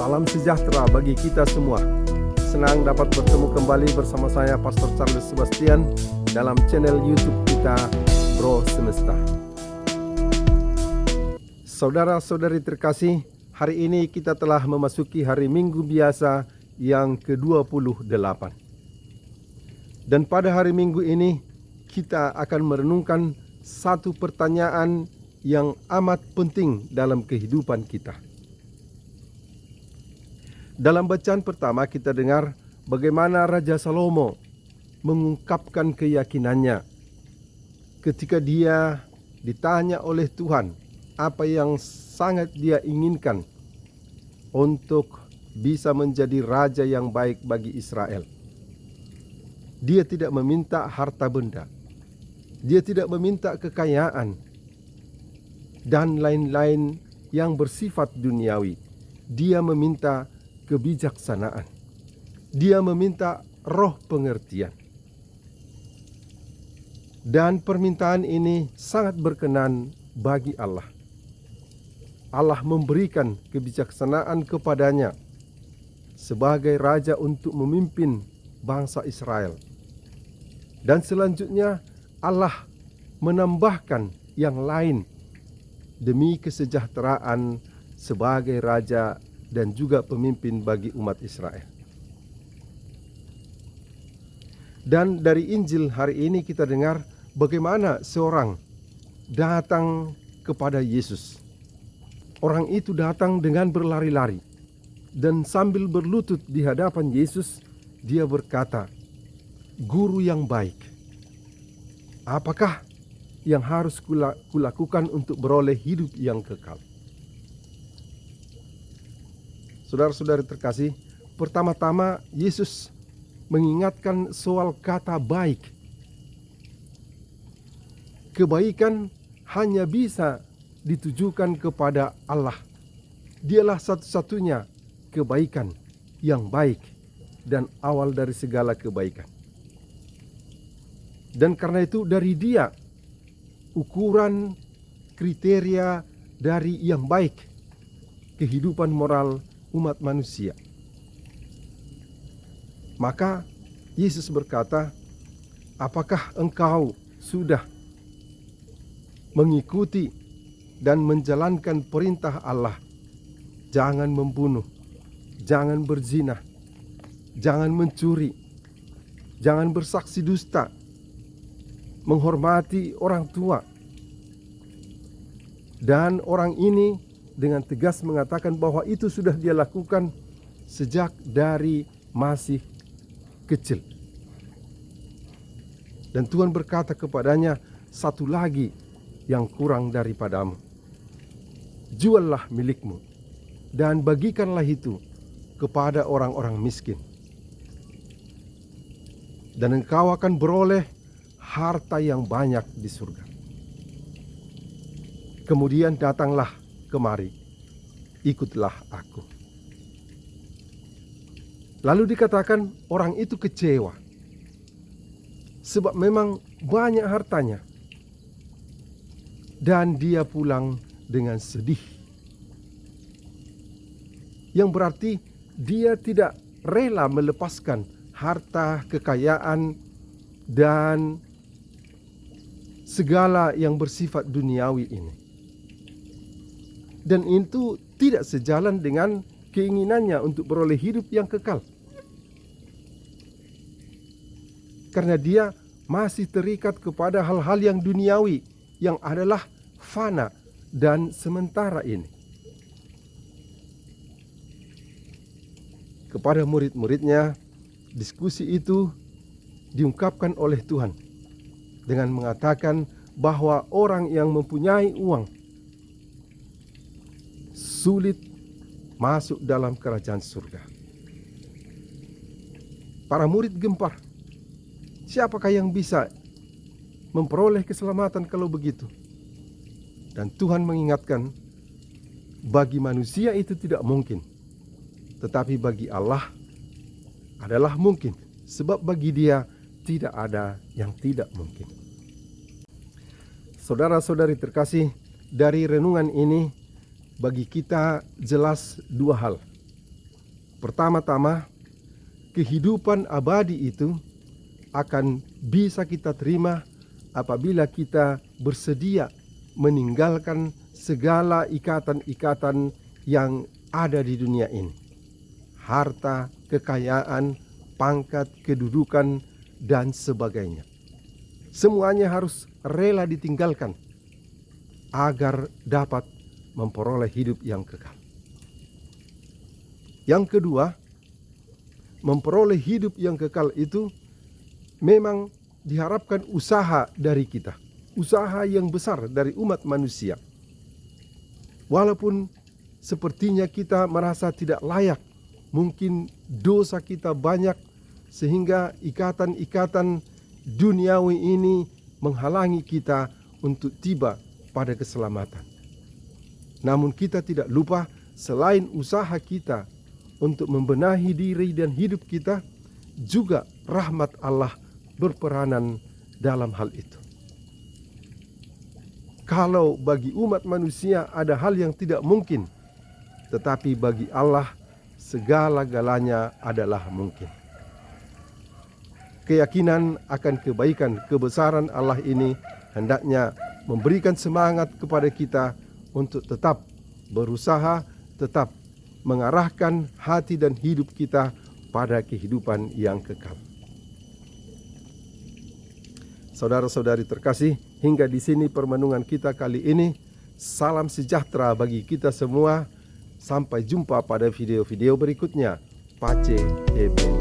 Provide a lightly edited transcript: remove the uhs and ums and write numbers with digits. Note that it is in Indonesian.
Salam sejahtera bagi kita semua. Senang dapat bertemu kembali bersama saya Pastor Charles Sebastian dalam channel YouTube kita Bro Semesta. Saudara-saudari terkasih, hari ini kita telah memasuki hari Minggu biasa yang ke-28. Dan pada hari Minggu ini kita akan merenungkan satu pertanyaan yang amat penting dalam kehidupan kita. Dalam bacaan pertama kita dengar bagaimana Raja Salomo mengungkapkan keyakinannya ketika dia ditanya oleh Tuhan apa yang sangat dia inginkan untuk bisa menjadi raja yang baik bagi Israel. Dia tidak meminta harta benda, dia tidak meminta kekayaan dan lain-lain yang bersifat duniawi. Dia meminta kebijaksanaan. Dia meminta roh pengertian. Dan permintaan ini sangat berkenan bagi Allah. Allah memberikan kebijaksanaan kepadanya sebagai raja untuk memimpin bangsa Israel. Dan selanjutnya Allah menambahkan yang lain demi kesejahteraan sebagai raja dan juga pemimpin bagi umat Israel. Dan dari Injil hari ini kita dengar bagaimana seorang datang kepada Yesus. Orang itu datang dengan berlari-lari dan sambil berlutut di hadapan Yesus, dia berkata, "Guru yang baik, apakah yang harus kulakukan untuk beroleh hidup yang kekal?" Saudara-saudari terkasih, pertama-tama Yesus mengingatkan soal kata baik. Kebaikan hanya bisa ditujukan kepada Allah. Dialah satu-satunya kebaikan yang baik dan awal dari segala kebaikan. Dan karena itu dari Dia ukuran kriteria dari yang baik kehidupan moral umat manusia. Maka Yesus berkata, "Apakah engkau sudah mengikuti dan menjalankan perintah Allah? Jangan membunuh, jangan berzina, jangan mencuri, jangan bersaksi dusta, menghormati orang tua." Dan orang ini dengan tegas mengatakan bahwa itu sudah dia lakukan sejak dari masih kecil. Dan Tuhan berkata kepadanya, "Satu lagi yang kurang daripadamu. Juallah milikmu dan bagikanlah itu kepada orang-orang miskin. Dan engkau akan beroleh harta yang banyak di surga. Kemudian datanglah kemari, ikutlah aku." Lalu dikatakan orang itu kecewa, sebab memang banyak hartanya. Dan dia pulang dengan sedih. Yang berarti dia tidak rela melepaskan harta, kekayaan, dan segala yang bersifat duniawi ini. Dan itu tidak sejalan dengan keinginannya untuk beroleh hidup yang kekal. Karena dia masih terikat kepada hal-hal yang duniawi yang adalah fana dan sementara ini. Kepada murid-muridnya, diskusi itu diungkapkan oleh Tuhan dengan mengatakan bahwa orang yang mempunyai uang sulit masuk dalam kerajaan surga. Para murid gempar. Siapakah yang bisa memperoleh keselamatan kalau begitu? Dan Tuhan mengingatkan, bagi manusia itu tidak mungkin, tetapi bagi Allah adalah mungkin, sebab bagi Dia tidak ada yang tidak mungkin. Saudara-saudari terkasih, dari renungan ini bagi kita jelas dua hal. Pertama-tama, kehidupan abadi itu akan bisa kita terima apabila kita bersedia meninggalkan segala ikatan-ikatan yang ada di dunia ini. Harta, kekayaan, pangkat, kedudukan, dan sebagainya. Semuanya harus rela ditinggalkan agar dapat memperoleh hidup yang kekal. Yang kedua, memperoleh hidup yang kekal itu memang diharapkan usaha dari kita. Usaha yang besar dari umat manusia. Walaupun sepertinya kita merasa tidak layak, mungkin dosa kita banyak sehingga ikatan-ikatan duniawi ini menghalangi kita untuk tiba pada keselamatan. Namun kita tidak lupa selain usaha kita untuk membenahi diri dan hidup kita, juga rahmat Allah berperanan dalam hal itu. Kalau bagi umat manusia ada hal yang tidak mungkin, tetapi bagi Allah segala-galanya adalah mungkin. Keyakinan akan kebaikan kebesaran Allah ini hendaknya memberikan semangat kepada kita untuk tetap berusaha, tetap mengarahkan hati dan hidup kita pada kehidupan yang kekal. Saudara-saudari terkasih, hingga di sini permenungan kita kali ini. Salam sejahtera bagi kita semua. Sampai jumpa pada video-video berikutnya. Pace Ebe.